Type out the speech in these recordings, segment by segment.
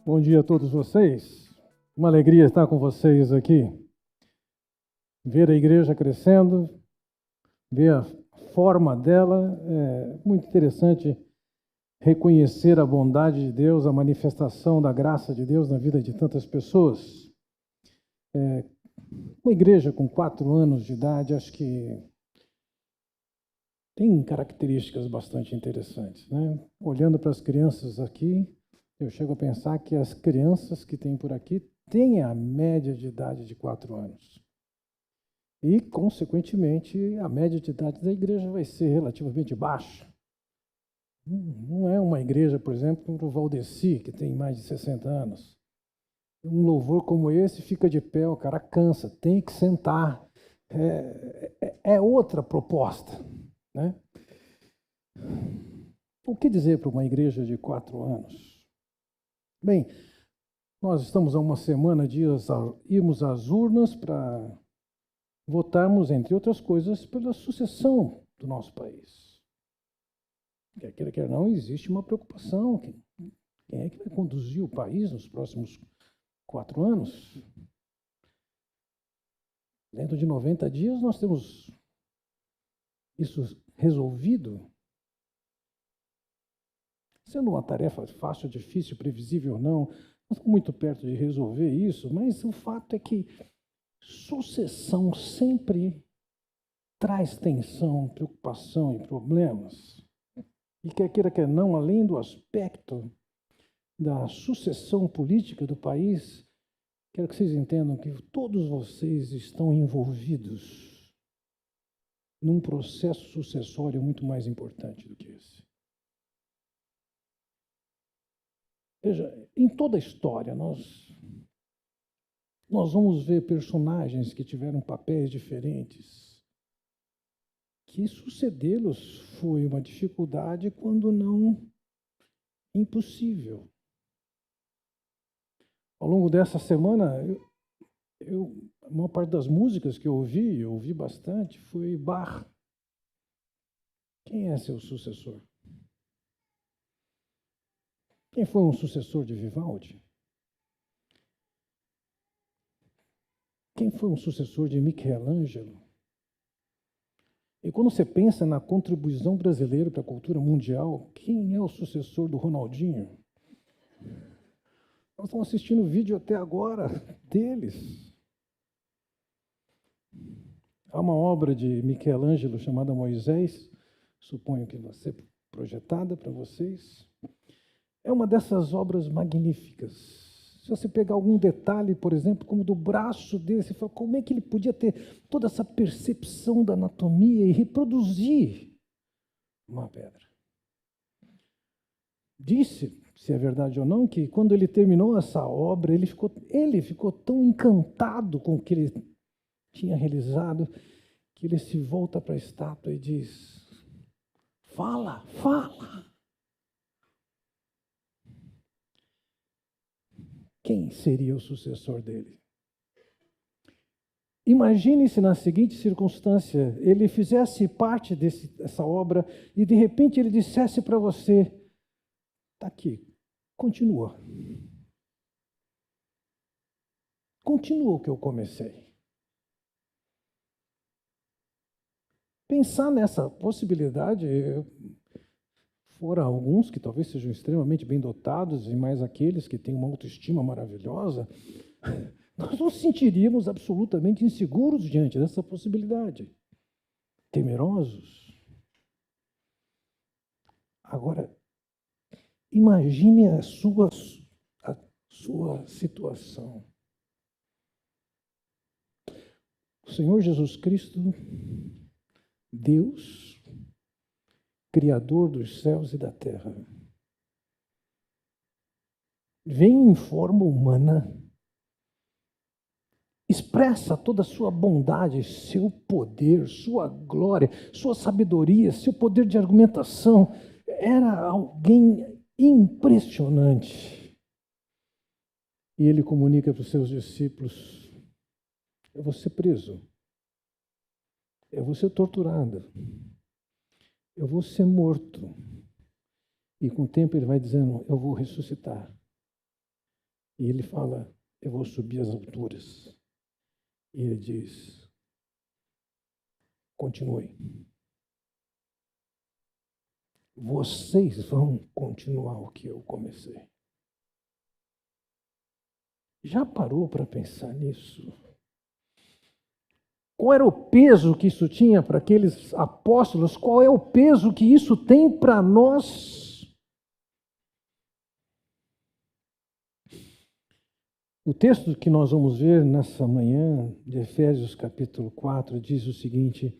Bom dia a todos vocês. Uma alegria estar com vocês aqui. Ver a igreja crescendo, ver a forma dela, é muito interessante reconhecer a bondade de Deus, a manifestação da graça de Deus na vida de tantas pessoas. Uma igreja com 4 anos de idade, acho que tem características bastante interessantes, né? Olhando para as crianças aqui, eu chego a pensar que as crianças que tem por aqui têm a média de idade de 4 anos. E, consequentemente, a média de idade da igreja vai ser relativamente baixa. Não é uma igreja, por exemplo, como o Valdeci, que tem mais de 60 anos. Um louvor como esse fica de pé, o cara cansa, tem que sentar. É outra proposta, né? O que dizer para uma igreja de 4 anos? Bem, nós estamos há uma semana de irmos às urnas para votarmos, entre outras coisas, pela sucessão do nosso país. Quer queira, quer não, existe uma preocupação. Quem é que vai conduzir o país nos próximos 4 anos? Dentro de 90 dias nós temos isso resolvido. Sendo uma tarefa fácil, difícil, previsível ou não, nós estamos muito perto de resolver isso, mas o fato é que sucessão sempre traz tensão, preocupação e problemas. E quer queira, quer não, além do aspecto da sucessão política do país, quero que vocês entendam que todos vocês estão envolvidos num processo sucessório muito mais importante do que esse. Veja, em toda a história, nós vamos ver personagens que tiveram papéis diferentes, que sucedê-los foi uma dificuldade, quando não impossível. Ao longo dessa semana, a maior parte das músicas que eu ouvi bastante, foi Bach. Quem é seu sucessor? Quem foi um sucessor de Vivaldi? Quem foi um sucessor de Michelangelo? E quando você pensa na contribuição brasileira para a cultura mundial, quem é o sucessor do Ronaldinho? Nós estamos assistindo o vídeo até agora deles. Há uma obra de Michelangelo chamada Moisés, suponho que vai ser projetada para vocês. É uma dessas obras magníficas. Se você pegar algum detalhe, por exemplo, como do braço dele, você fala, como é que ele podia ter toda essa percepção da anatomia e reproduzir uma pedra? Disse, se é verdade ou não, que quando ele terminou essa obra, ele ficou tão encantado com o que ele tinha realizado, que ele se volta para a estátua e diz, fala, fala. Quem seria o sucessor dele? Imagine se na seguinte circunstância, ele fizesse parte dessa obra e de repente ele dissesse para você, está aqui, continua. Continua o que eu comecei. Pensar nessa possibilidade, fora alguns que talvez sejam extremamente bem dotados, e mais aqueles que têm uma autoestima maravilhosa, nós nos sentiríamos absolutamente inseguros diante dessa possibilidade, temerosos. Agora, imagine a sua situação. O Senhor Jesus Cristo, Deus, Criador dos céus e da terra, vem em forma humana, expressa toda a sua bondade, seu poder, sua glória, sua sabedoria, seu poder de argumentação. Era alguém impressionante. E ele comunica para os seus discípulos, eu vou ser preso, eu vou ser torturado, eu vou ser morto. E com o tempo ele vai dizendo, eu vou ressuscitar. E ele fala, eu vou subir às alturas. E ele diz, continue. Vocês vão continuar o que eu comecei. Já parou para pensar nisso? Qual era o peso que isso tinha para aqueles apóstolos? Qual é o peso que isso tem para nós? O texto que nós vamos ver nessa manhã, de Efésios capítulo 4, diz o seguinte: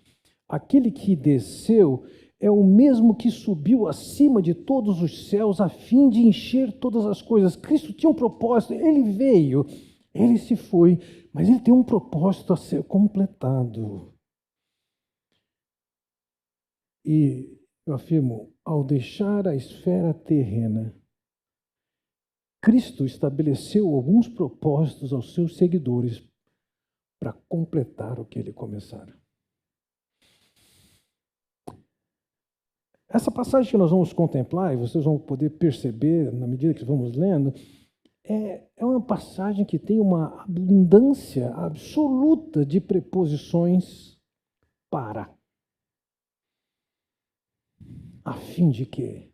aquele que desceu é o mesmo que subiu acima de todos os céus a fim de encher todas as coisas. Cristo tinha um propósito, ele veio, ele se foi, mas ele tem um propósito a ser completado. E eu afirmo, ao deixar a esfera terrena, Cristo estabeleceu alguns propósitos aos seus seguidores para completar o que ele começara. Essa passagem que nós vamos contemplar, e vocês vão poder perceber na medida que vamos lendo, é uma passagem que tem uma abundância absoluta de preposições para. A fim de quê?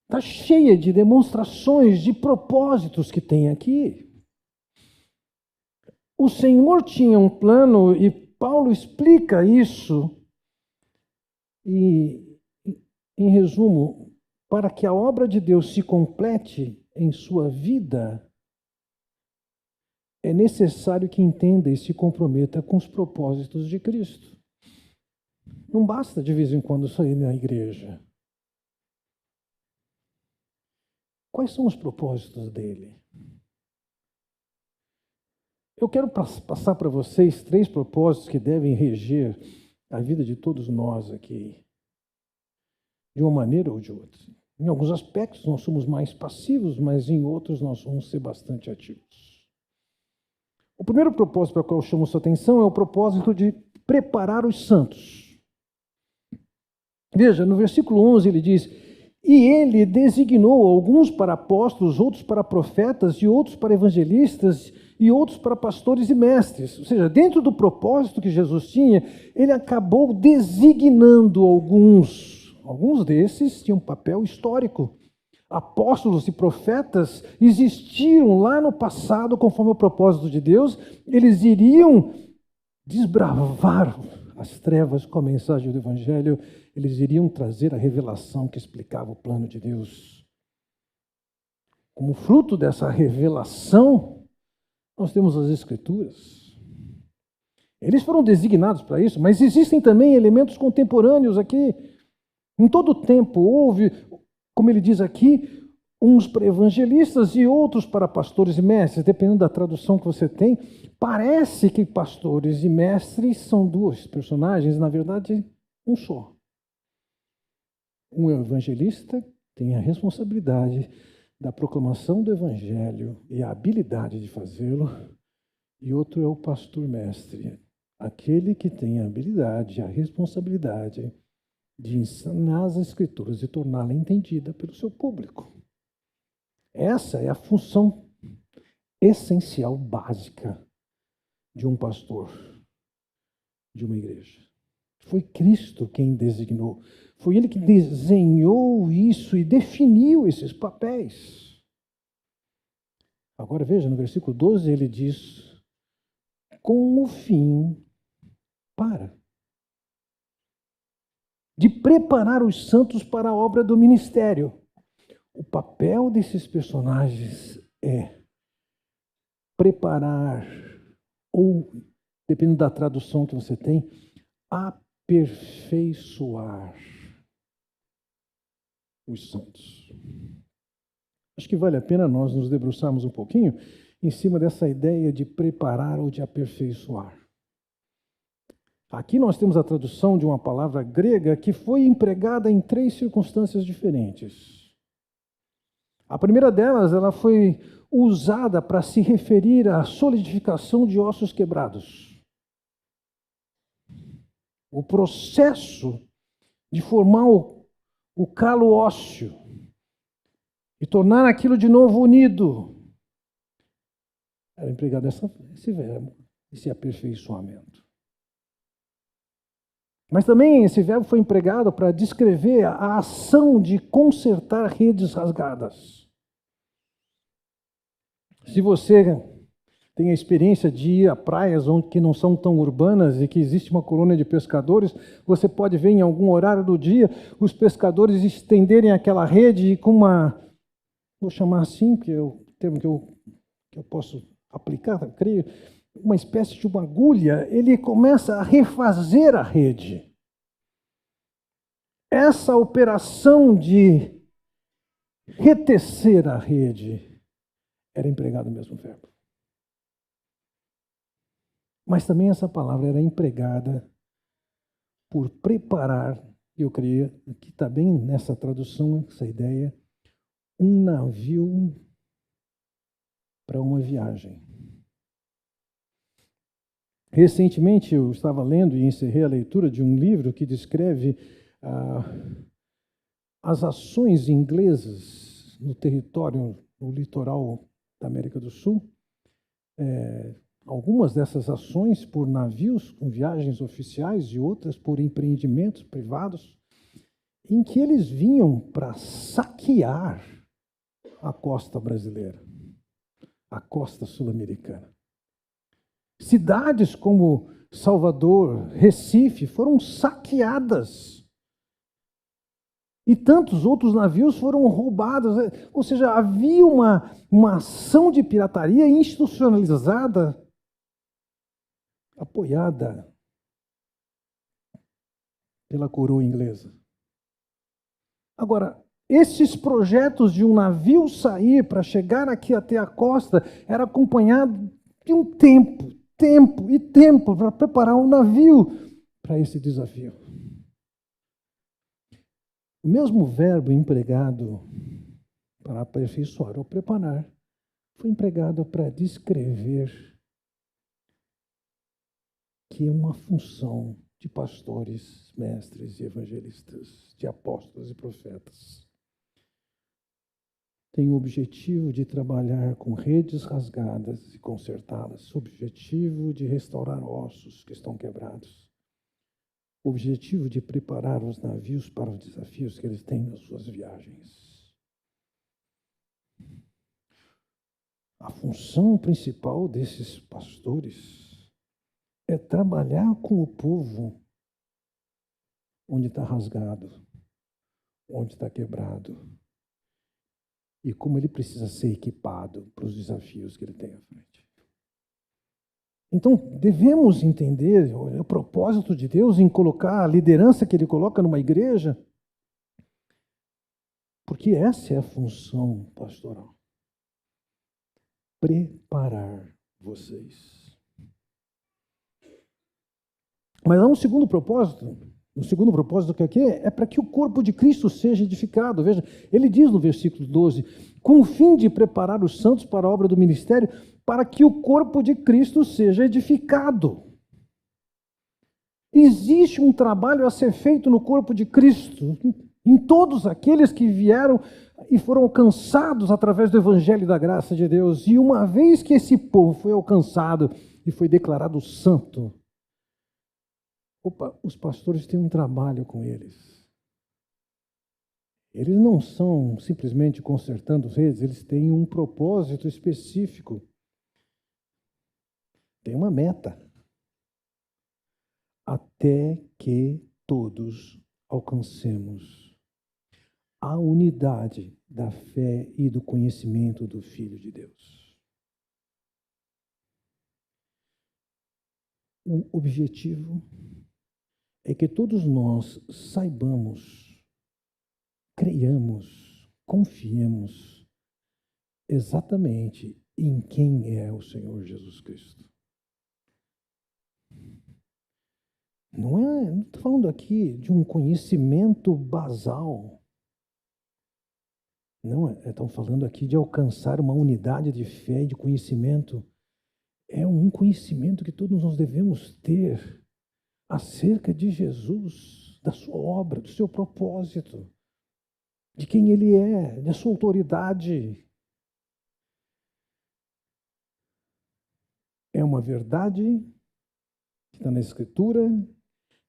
Está cheia de demonstrações de propósitos que tem aqui. O Senhor tinha um plano e Paulo explica isso. E, em resumo, para que a obra de Deus se complete em sua vida, é necessário que entenda e se comprometa com os propósitos de Cristo. Não basta de vez em quando sair na igreja. Quais são os propósitos dele? Eu quero passar para vocês 3 propósitos que devem reger a vida de todos nós aqui, de uma maneira ou de outra. Em alguns aspectos nós somos mais passivos, mas em outros nós vamos ser bastante ativos. O primeiro propósito para o qual eu chamo sua atenção é o propósito de preparar os santos. Veja, no versículo 11 ele diz: e ele designou alguns para apóstolos, outros para profetas, e outros para evangelistas, e outros para pastores e mestres. Ou seja, dentro do propósito que Jesus tinha, ele acabou designando alguns. Alguns desses tinham um papel histórico. Apóstolos e profetas existiram lá no passado, conforme o propósito de Deus. Eles iriam desbravar as trevas com a mensagem do Evangelho. Eles iriam trazer a revelação que explicava o plano de Deus. Como fruto dessa revelação, nós temos as Escrituras. Eles foram designados para isso, mas existem também elementos contemporâneos aqui. Em todo o tempo houve, como ele diz aqui, uns para evangelistas e outros para pastores e mestres, dependendo da tradução que você tem. Parece que pastores e mestres são 2 personagens, na verdade, um só. Um evangelista tem a responsabilidade da proclamação do evangelho e a habilidade de fazê-lo, e outro é o pastor mestre, aquele que tem a habilidade, a responsabilidade de ensinar as Escrituras e torná-la entendida pelo seu público. Essa é a função essencial, básica de um pastor, de uma igreja. Foi Cristo quem designou. Foi Ele que desenhou isso e definiu esses papéis. Agora veja, no versículo 12 ele diz, com o fim de preparar os santos para a obra do ministério. O papel desses personagens é preparar, ou, dependendo da tradução que você tem, aperfeiçoar os santos. Acho que vale a pena nós nos debruçarmos um pouquinho em cima dessa ideia de preparar ou de aperfeiçoar. Aqui nós temos a tradução de uma palavra grega que foi empregada em 3 circunstâncias diferentes. A primeira delas, ela foi usada para se referir à solidificação de ossos quebrados. O processo de formar o calo ósseo. e tornar aquilo de novo unido. Era empregado esse verbo, esse aperfeiçoamento. Mas também esse verbo foi empregado para descrever a ação de consertar redes rasgadas. Se você tem a experiência de ir a praias que não são tão urbanas e que existe uma colônia de pescadores, você pode ver em algum horário do dia os pescadores estenderem aquela rede com uma, vou chamar assim, que é o termo que eu posso aplicar, eu creio, uma espécie de uma agulha, ele começa a refazer a rede. Essa operação de retecer a rede era empregado o mesmo verbo. Mas também essa palavra era empregada por preparar, eu creio, que está bem nessa tradução, essa ideia, um navio para uma viagem. Recentemente eu estava lendo e encerrei a leitura de um livro que descreve as ações inglesas no território, no litoral da América do Sul. Algumas dessas ações por navios com viagens oficiais e outras por empreendimentos privados, em que eles vinham para saquear a costa brasileira, a costa sul-americana. Cidades como Salvador, Recife foram saqueadas. E tantos outros navios foram roubados. Ou seja, havia uma ação de pirataria institucionalizada, apoiada pela coroa inglesa. Agora, esses projetos de um navio sair para chegar aqui até a costa era acompanhado de um tempo para preparar um navio para esse desafio. O mesmo verbo empregado para aperfeiçoar ou preparar foi empregado para descrever que é uma função de pastores, mestres e evangelistas, de apóstolos e profetas. Tem o objetivo de trabalhar com redes rasgadas e consertá-las, o objetivo de restaurar ossos que estão quebrados, o objetivo de preparar os navios para os desafios que eles têm nas suas viagens. A função principal desses pastores é trabalhar com o povo onde está rasgado, onde está quebrado, e como ele precisa ser equipado para os desafios que ele tem à frente. Então, devemos entender o propósito de Deus em colocar a liderança que Ele coloca numa igreja, porque essa é a função pastoral. Preparar vocês. Mas há um segundo propósito. O segundo propósito que aqui é para que o corpo de Cristo seja edificado. Veja, ele diz no versículo 12, com o fim de preparar os santos para a obra do ministério, para que o corpo de Cristo seja edificado. Existe um trabalho a ser feito no corpo de Cristo, em todos aqueles que vieram e foram alcançados através do Evangelho da graça de Deus. E uma vez que esse povo foi alcançado e foi declarado santo, os pastores têm um trabalho com eles. Eles não são simplesmente consertando redes, eles têm um propósito específico. Tem uma meta. Até que todos alcancemos a unidade da fé e do conhecimento do Filho de Deus. O objetivo é que todos nós saibamos, creiamos, confiemos exatamente em quem é o Senhor Jesus Cristo. Não estou falando aqui de um conhecimento basal. Não, estão falando aqui de alcançar uma unidade de fé e de conhecimento. É um conhecimento que todos nós devemos ter acerca de Jesus, da sua obra, do seu propósito. de quem ele é, da sua autoridade. É uma verdade que está na Escritura,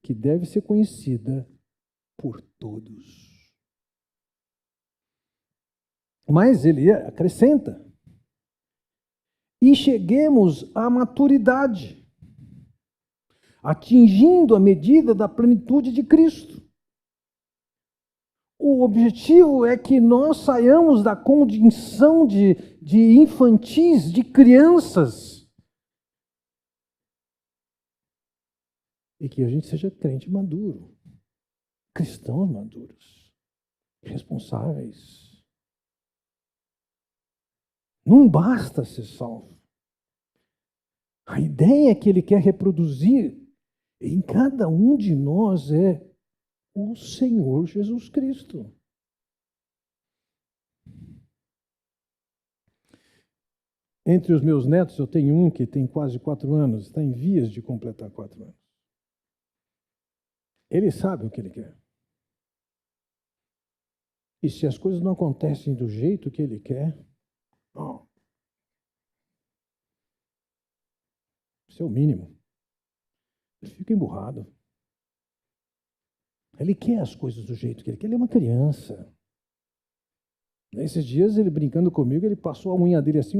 que deve ser conhecida por todos. Mas ele acrescenta: e cheguemos à maturidade, atingindo a medida da plenitude de Cristo. O objetivo é que nós saiamos da condição de infantis, de crianças, e que a gente seja crente maduro, cristãos maduros, responsáveis. Não basta ser salvo. A ideia que ele quer reproduzir em cada um de nós é o Senhor Jesus Cristo. Entre os meus netos, eu tenho um que tem quase 4 anos, está em vias de completar 4 anos. Ele sabe o que ele quer. E se as coisas não acontecem do jeito que ele quer, isso é o mínimo. Ele fica emburrado. Ele quer as coisas do jeito que ele quer. Ele é uma criança. Nesses dias, ele brincando comigo, ele passou a unha dele assim,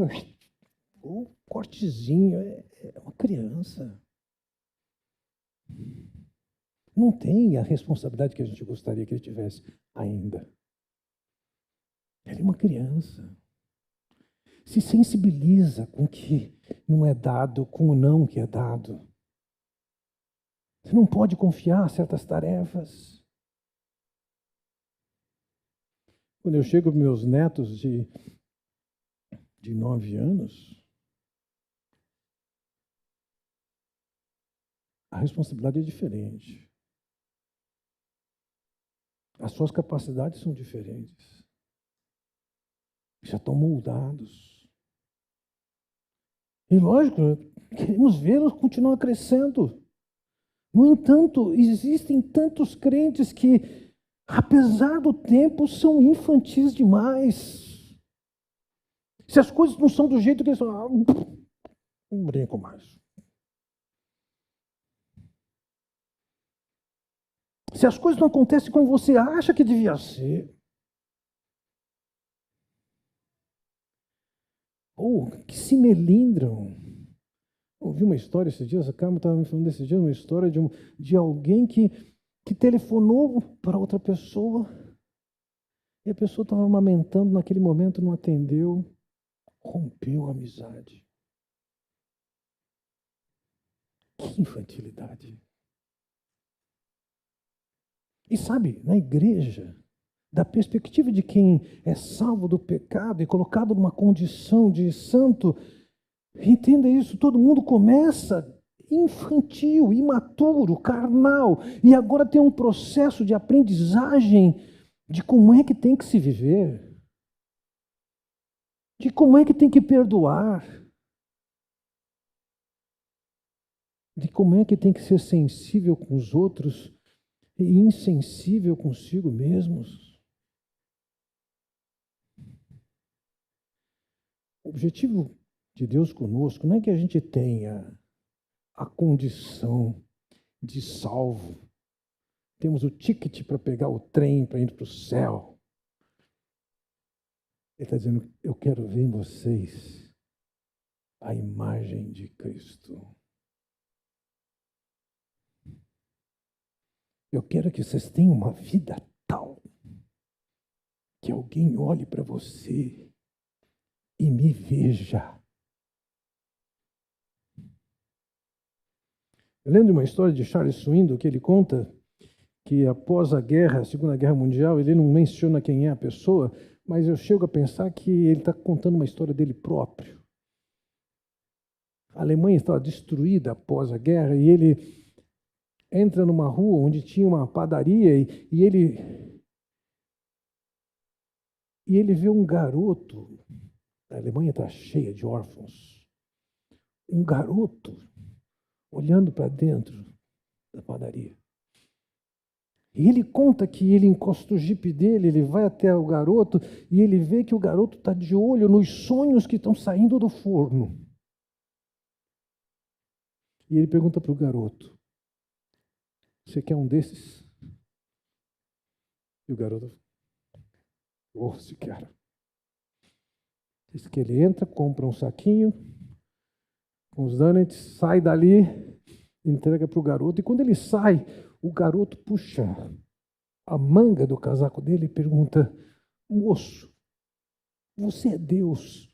um cortezinho. É uma criança. Não tem a responsabilidade que a gente gostaria que ele tivesse ainda. Ele é uma criança. Se sensibiliza com o que não é dado, com o não que é dado. Você não pode confiar certas tarefas. Quando eu chego para meus netos de 9 anos, a responsabilidade é diferente. As suas capacidades são diferentes. Já estão moldados. E lógico, queremos vê-los continuar crescendo. No entanto, existem tantos crentes que, apesar do tempo, são infantis demais. Se as coisas não são do jeito que eles são, não brinco mais. Se as coisas não acontecem como você acha que devia ser, ou que se melindram. Ouvi uma história esses dias, a Carmen estava me falando desses dias, uma história de alguém que telefonou para outra pessoa e a pessoa estava amamentando naquele momento, não atendeu, rompeu a amizade. Que infantilidade. E sabe, na igreja, da perspectiva de quem é salvo do pecado e colocado numa condição de santo, entenda isso, todo mundo começa infantil, imaturo, carnal, e agora tem um processo de aprendizagem de como é que tem que se viver, de como é que tem que perdoar, de como é que tem que ser sensível com os outros e insensível consigo mesmos. O objetivo de Deus conosco não é que a gente tenha a condição de salvo. Temos o ticket para pegar o trem para ir para o céu. Ele está dizendo, eu quero ver em vocês a imagem de Cristo. Eu quero que vocês tenham uma vida tal que alguém olhe para você e me veja. Eu lembro de uma história de Charles Swindoll que ele conta que após a guerra, a Segunda Guerra Mundial, ele não menciona quem é a pessoa, mas eu chego a pensar que ele está contando uma história dele próprio. A Alemanha estava destruída após a guerra e ele entra numa rua onde tinha uma padaria e ele vê um garoto. A Alemanha está cheia de órfãos. Um garoto olhando para dentro da padaria. E ele conta que ele encosta o jipe dele, ele vai até o garoto e ele vê que o garoto está de olho nos sonhos que estão saindo do forno. E ele pergunta para o garoto: você quer um desses? E o garoto: oh, se quero. Diz que ele entra, compra um saquinho com os donuts, sai dali, entrega para o garoto. E quando ele sai, o garoto puxa a manga do casaco dele e pergunta: moço, você é Deus?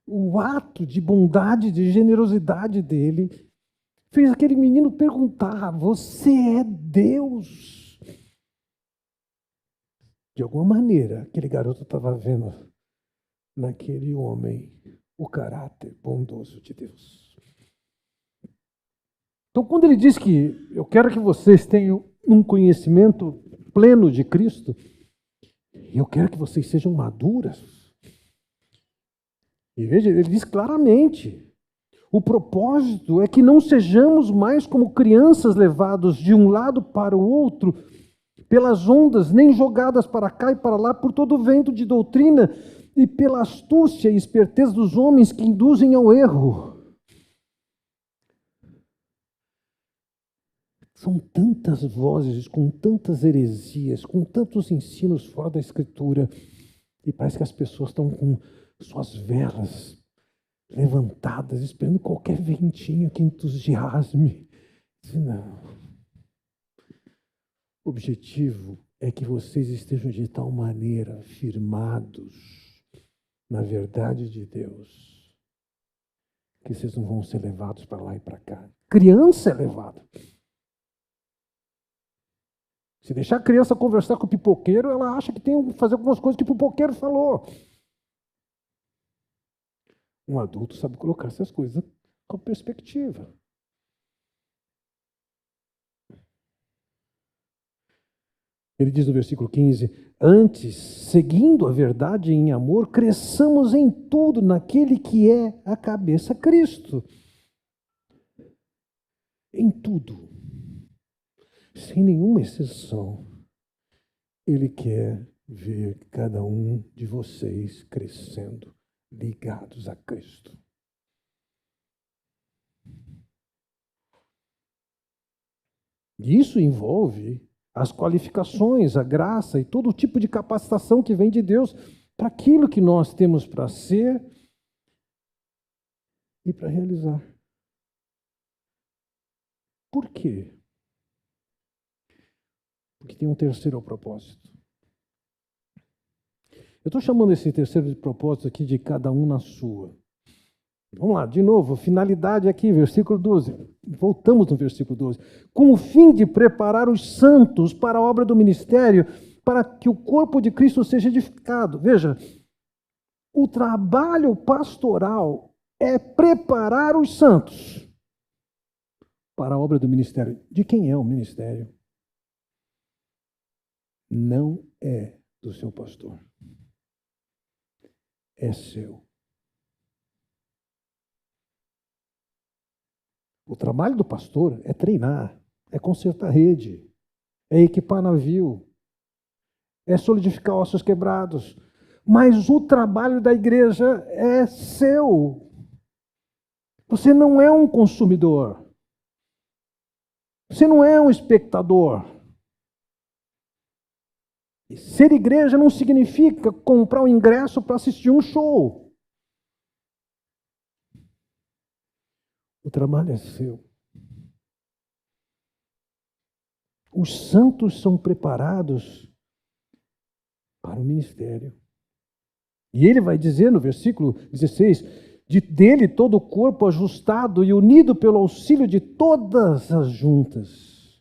O ato de bondade, de generosidade dele fez aquele menino perguntar: você é Deus? De alguma maneira, aquele garoto estava vendo naquele homem o caráter bondoso de Deus. Então, quando ele diz que eu quero que vocês tenham um conhecimento pleno de Cristo, eu quero que vocês sejam maduras. E veja, ele diz claramente: o propósito é que não sejamos mais como crianças levados de um lado para o outro pelas ondas, nem jogadas para cá e para lá por todo o vento de doutrina e pela astúcia e esperteza dos homens que induzem ao erro. São tantas vozes, com tantas heresias, com tantos ensinos fora da Escritura, e parece que as pessoas estão com suas velas levantadas, esperando qualquer ventinho que entusiasme. Não. O objetivo é que vocês estejam de tal maneira firmados na verdade de Deus, que vocês não vão ser levados para lá e para cá. Criança é levada. Se deixar a criança conversar com o pipoqueiro, ela acha que tem que fazer algumas coisas que o pipoqueiro falou. Um adulto sabe colocar essas coisas com perspectiva. Ele diz no versículo 15: antes, seguindo a verdade em amor, cresçamos em tudo naquele que é a cabeça, Cristo. Em tudo. Sem nenhuma exceção, Ele quer ver cada um de vocês crescendo, ligados a Cristo. E isso envolve as qualificações, a graça e todo tipo de capacitação que vem de Deus para aquilo que nós temos para ser e para realizar. Por quê? Porque tem um terceiro propósito. Eu estou chamando esse terceiro propósito aqui de cada um na sua. Vamos lá, de novo, finalidade aqui, versículo 12. Voltamos no versículo 12. Com o fim de preparar os santos para a obra do ministério, para que o corpo de Cristo seja edificado. Veja, o trabalho pastoral é preparar os santos para a obra do ministério. De quem é o ministério? Não é do seu pastor. É seu. O trabalho do pastor é treinar, é consertar rede, é equipar navio, é solidificar ossos quebrados. Mas o trabalho da igreja é seu. Você não é um consumidor. Você não é um espectador. Ser igreja não significa comprar um ingresso para assistir um show. O trabalho é seu. Os santos são preparados para o ministério. E ele vai dizer no versículo 16, dele todo o corpo ajustado e unido pelo auxílio de todas as juntas.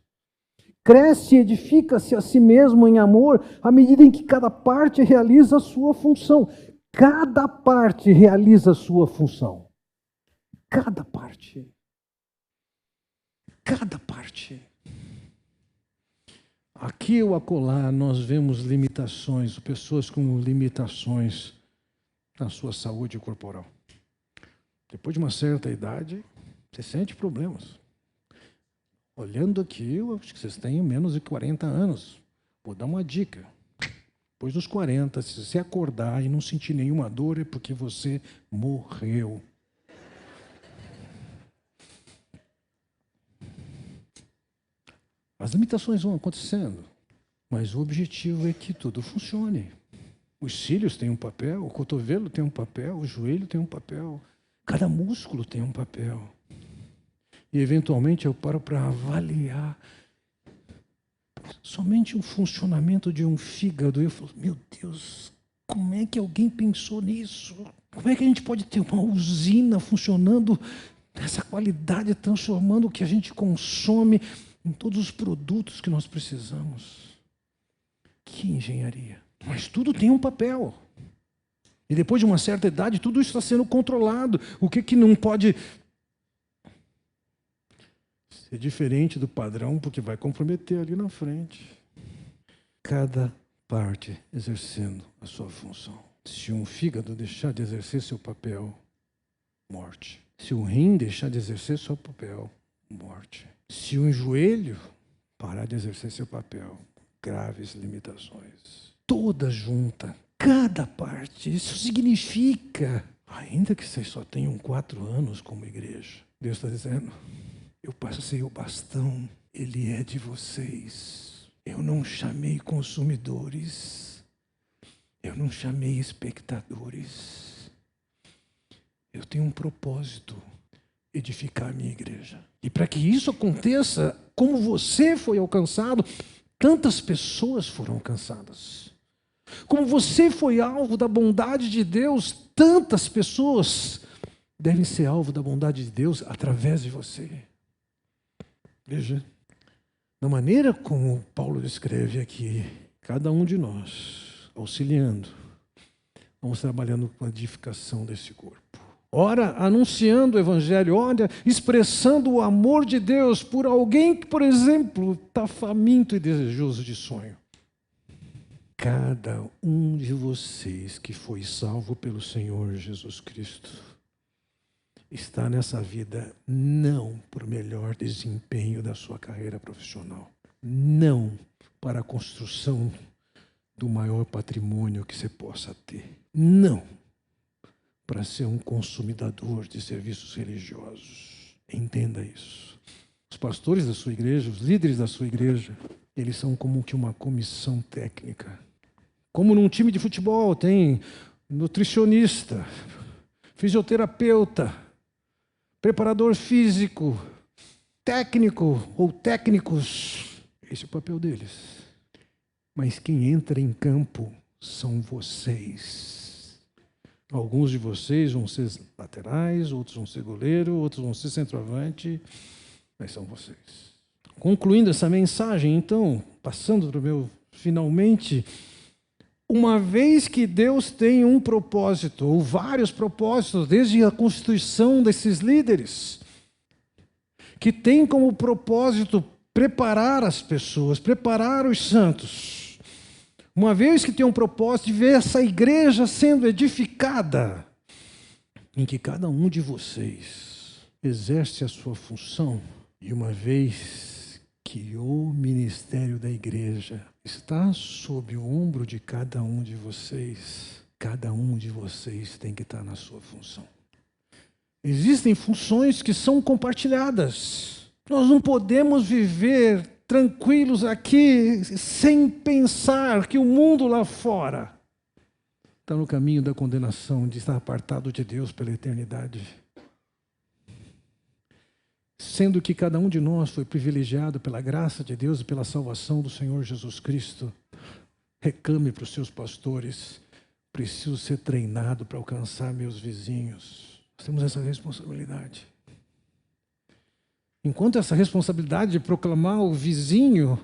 Cresce e edifica-se a si mesmo em amor, à medida em que cada parte realiza a sua função. Cada parte realiza a sua função. Cada parte. Cada parte. Aqui ou acolá nós vemos limitações, pessoas com limitações na sua saúde corporal. Depois de uma certa idade, você sente problemas. Olhando aqui, eu acho que vocês têm menos de 40 anos. Vou dar uma dica. Depois dos 40, se você acordar e não sentir nenhuma dor, é porque você morreu. As limitações vão acontecendo, mas o objetivo é que tudo funcione. Os cílios têm um papel, o cotovelo tem um papel, o joelho tem um papel, cada músculo tem um papel. E, eventualmente, eu paro para avaliar somente o funcionamento de um fígado. E eu falo, meu Deus, como é que alguém pensou nisso? Como é que a gente pode ter uma usina funcionando nessa qualidade, transformando o que a gente consome em todos os produtos que nós precisamos? Que engenharia! Mas tudo tem um papel. E depois de uma certa idade, tudo isso está sendo controlado. O que não pode ser diferente do padrão, porque vai comprometer ali na frente. Cada parte exercendo a sua função. Se um fígado deixar de exercer seu papel, morte. Se um rim deixar de exercer seu papel, morte. Se um joelho parar de exercer seu papel, graves limitações. Toda junta, cada parte. Isso significa, ainda que vocês só tenham 4 anos como igreja, Deus está dizendo, eu passei o bastão, ele é de vocês. Eu não chamei consumidores, eu não chamei espectadores. Eu tenho um propósito, edificar a minha igreja. E para que isso aconteça, como você foi alcançado, tantas pessoas foram alcançadas. Como você foi alvo da bondade de Deus, tantas pessoas devem ser alvo da bondade de Deus através de você. Veja, da maneira como Paulo descreve aqui, cada um de nós, auxiliando, vamos trabalhando com a edificação desse corpo. Ora, anunciando o Evangelho, ora, expressando o amor de Deus por alguém que, por exemplo, está faminto e desejoso de sonho. Cada um de vocês que foi salvo pelo Senhor Jesus Cristo está nessa vida não por melhor desempenho da sua carreira profissional, não para a construção do maior patrimônio que você possa ter, não para ser um consumidor de serviços religiosos. Entenda isso. Os pastores da sua igreja, os líderes da sua igreja, eles são como que uma comissão técnica. Como num time de futebol tem nutricionista, fisioterapeuta, preparador físico, técnico ou técnicos. Esse é o papel deles. Mas quem entra em campo são vocês. Alguns de vocês vão ser laterais, outros vão ser goleiro, outros vão ser centroavante, mas são vocês. Concluindo essa mensagem, então, passando para o meu finalmente, uma vez que Deus tem um propósito, ou vários propósitos, desde a constituição desses líderes, que tem como propósito preparar as pessoas, preparar os santos. Uma vez que tem um propósito de ver essa igreja sendo edificada, em que cada um de vocês exerce a sua função, e uma vez que o ministério da igreja está sob o ombro de cada um de vocês tem que estar na sua função. Existem funções que são compartilhadas. Nós não podemos viver tranquilos aqui, sem pensar que o mundo lá fora está no caminho da condenação, de estar apartado de Deus pela eternidade. Sendo que cada um de nós foi privilegiado pela graça de Deus e pela salvação do Senhor Jesus Cristo. Reclame para os seus pastores, preciso ser treinado para alcançar meus vizinhos. Nós temos essa responsabilidade. Enquanto essa responsabilidade de proclamar o vizinho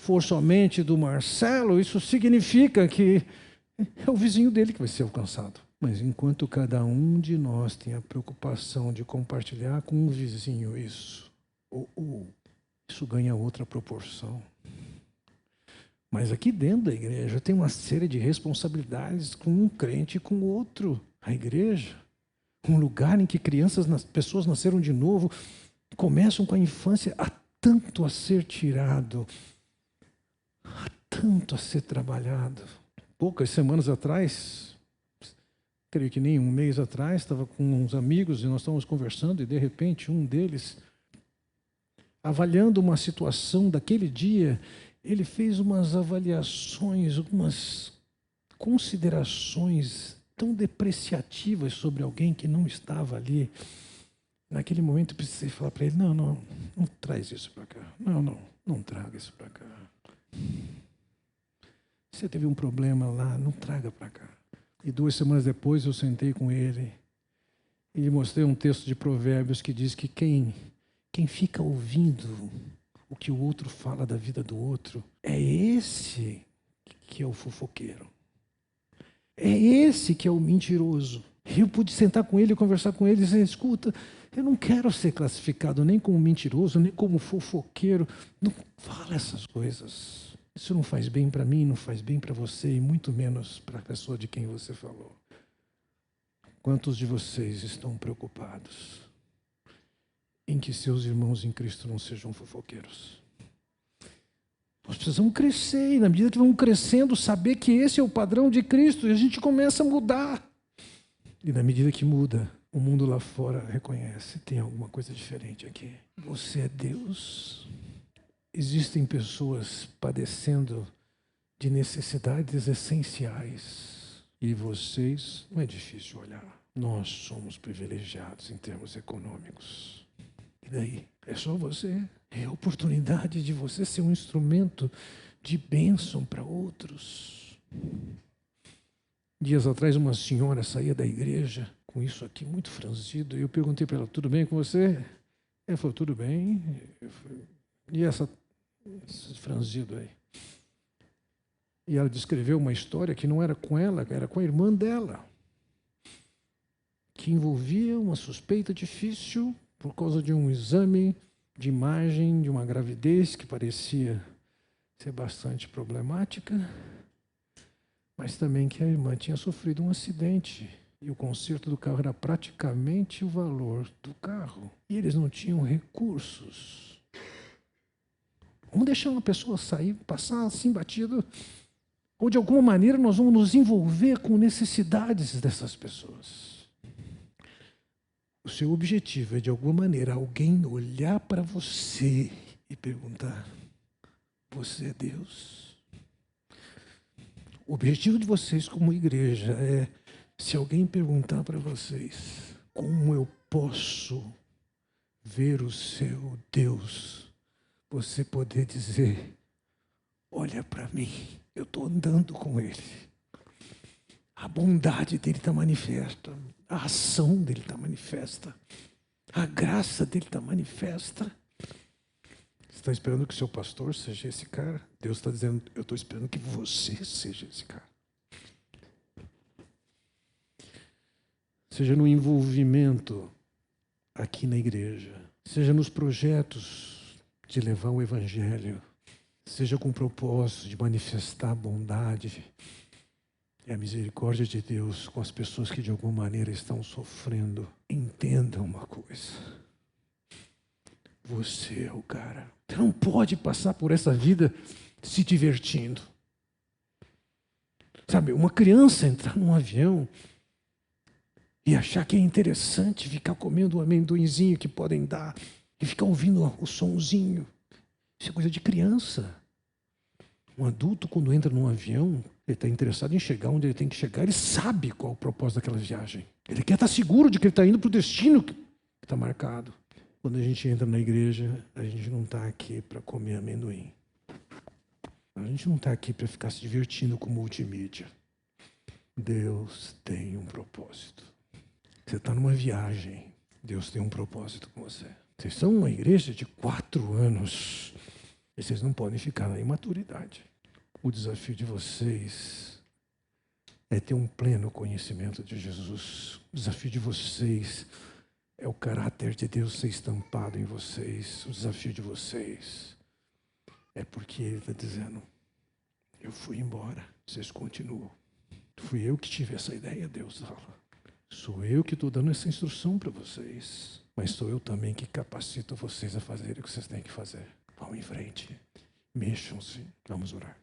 for somente do Marcelo, isso significa que é o vizinho dele que vai ser alcançado. Mas enquanto cada um de nós tem a preocupação de compartilhar com o vizinho isso ganha outra proporção. Mas aqui dentro da igreja tem uma série de responsabilidades com um crente e com o outro. A igreja, um lugar em que pessoas nasceram de novo, começam com a infância tanto a ser tirado, há tanto a ser trabalhado. Poucas semanas atrás, creio que nem um mês atrás, estava com uns amigos e nós estávamos conversando e de repente um deles, avaliando uma situação daquele dia, ele fez umas avaliações, algumas considerações tão depreciativas sobre alguém que não estava ali. Naquele momento eu precisei falar para ele, não traz isso para cá. Não traga isso para cá. Você teve um problema lá, não traga para cá. E 2 semanas depois eu sentei com ele e lhe mostrei um texto de Provérbios que diz que quem fica ouvindo o que o outro fala da vida do outro, é esse que é o fofoqueiro. É esse que é o mentiroso. Eu pude sentar com ele, conversar com ele e dizer, escuta, eu não quero ser classificado nem como mentiroso, nem como fofoqueiro. Não fala essas coisas. Isso não faz bem para mim, não faz bem para você e muito menos para a pessoa de quem você falou. Quantos de vocês estão preocupados em que seus irmãos em Cristo não sejam fofoqueiros? Nós precisamos crescer, e na medida que vamos crescendo, saber que esse é o padrão de Cristo, e a gente começa a mudar. E na medida que muda, o mundo lá fora reconhece, tem alguma coisa diferente aqui. Você é Deus. Existem pessoas padecendo de necessidades essenciais. E vocês, não é difícil olhar. Nós somos privilegiados em termos econômicos. E daí? É só você. É a oportunidade de você ser um instrumento de bênção para outros. Dias atrás, uma senhora saía da igreja com isso aqui muito franzido. E eu perguntei para ela, tudo bem com você? Ela falou, tudo bem. E esse franzido aí? E ela descreveu uma história que não era com ela, era com a irmã dela, que envolvia uma suspeita difícil por causa de um exame de imagem de uma gravidez que parecia ser bastante problemática, mas também que a irmã tinha sofrido um acidente e o conserto do carro era praticamente o valor do carro. E eles não tinham recursos. Vamos deixar uma pessoa sair, passar assim batido, ou de alguma maneira nós vamos nos envolver com necessidades dessas pessoas. O seu objetivo é, de alguma maneira, alguém olhar para você e perguntar, você é Deus? O objetivo de vocês como igreja é, se alguém perguntar para vocês, como eu posso ver o seu Deus, você poder dizer, olha para mim, eu estou andando com Ele. A bondade dele está manifesta, a ação dele está manifesta, a graça dele está manifesta. Você está esperando que o seu pastor seja esse cara? Deus está dizendo, eu estou esperando que você seja esse cara. Seja no envolvimento aqui na igreja, seja nos projetos de levar o evangelho, seja com o propósito de manifestar a bondade e a misericórdia de Deus com as pessoas que de alguma maneira estão sofrendo. Entenda uma coisa. Você é o cara. Você não pode passar por essa vida se divertindo. Sabe, uma criança entrar num avião e achar que é interessante ficar comendo o amendoinzinho que podem dar e ficar ouvindo o sonzinho. Isso é coisa de criança. Um adulto, quando entra num avião, ele está interessado em chegar onde ele tem que chegar, ele sabe qual é o propósito daquela viagem. Ele quer estar seguro de que ele está indo para o destino que está marcado. Quando a gente entra na igreja, a gente não está aqui para comer amendoim. A gente não está aqui para ficar se divertindo com multimídia. Deus tem um propósito. Você está numa viagem, Deus tem um propósito com você. Vocês são uma igreja de 4 anos e vocês não podem ficar na imaturidade. O desafio de vocês é ter um pleno conhecimento de Jesus. O desafio de vocês é o caráter de Deus ser estampado em vocês. O desafio de vocês é porque Ele está dizendo, eu fui embora, vocês continuam. Fui eu que tive essa ideia, Deus fala. Sou eu que estou dando essa instrução para vocês. mas sou eu também que capacito vocês a fazerem o que vocês têm que fazer. Vão em frente, mexam-se, vamos orar.